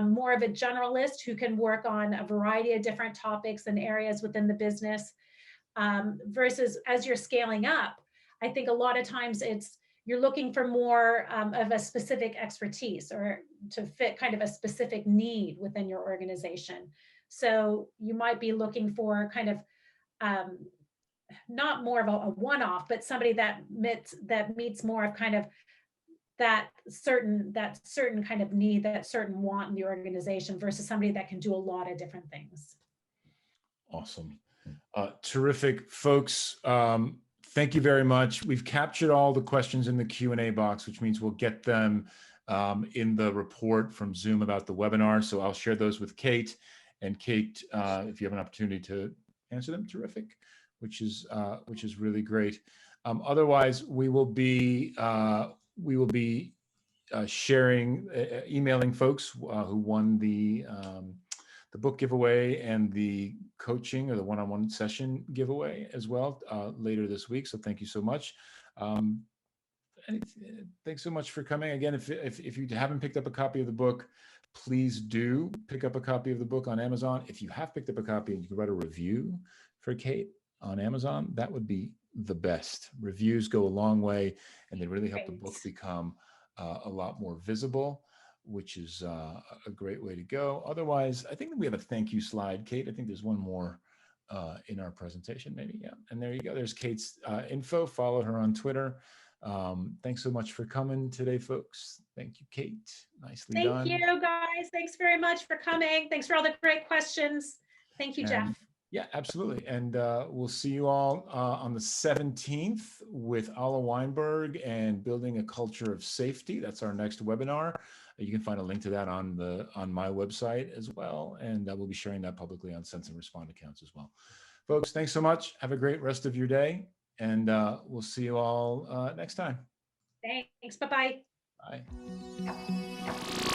More of a generalist who can work on a variety of different topics and areas within the business. Versus as you're scaling up, I think a lot of times you're looking for more of a specific expertise or to fit kind of a specific need within your organization. So you might be looking for kind of not more of a one-off, but somebody that meets more of kind of that certain kind of need, that certain want in the organization, versus somebody that can do a lot of different things. Awesome. Terrific, folks. Thank you very much. We've captured all the questions in the Q&A box, which means we'll get them in the report from Zoom about the webinar. So I'll share those with Kate. And Kate, if you have an opportunity to answer them, terrific, which is really great. Otherwise, we will be sharing, emailing folks who won the book giveaway and the coaching or the one-on-one session giveaway as well later this week. So thank you so much. Thanks so much for coming. Again, if you haven't picked up a copy of the book, please do pick up a copy of the book on Amazon. If you have picked up a copy and you can write a review for Kate on Amazon, that would be the best. Reviews go a long way, and they really help the book become a lot more visible, which is a great way to go. Otherwise, I think that we have a thank you slide, Kate. I think there's one more in our presentation, maybe. Yeah, and there you go. There's Kate's info. Follow her on Twitter. Thanks so much for coming today, folks. Thank you, Kate. Nicely done. Thank you, guys. Thanks very much for coming. Thanks for all the great questions. Thank you, Jeff. Yeah, absolutely. And we'll see you all on the 17th with Alla Weinberg and Building a Culture of Safety. That's our next webinar. You can find a link to that on my website as well. And we'll be sharing that publicly on Sense and Respond accounts as well. Folks, thanks so much. Have a great rest of your day. And we'll see you all next time. Thanks. Bye-bye. Bye.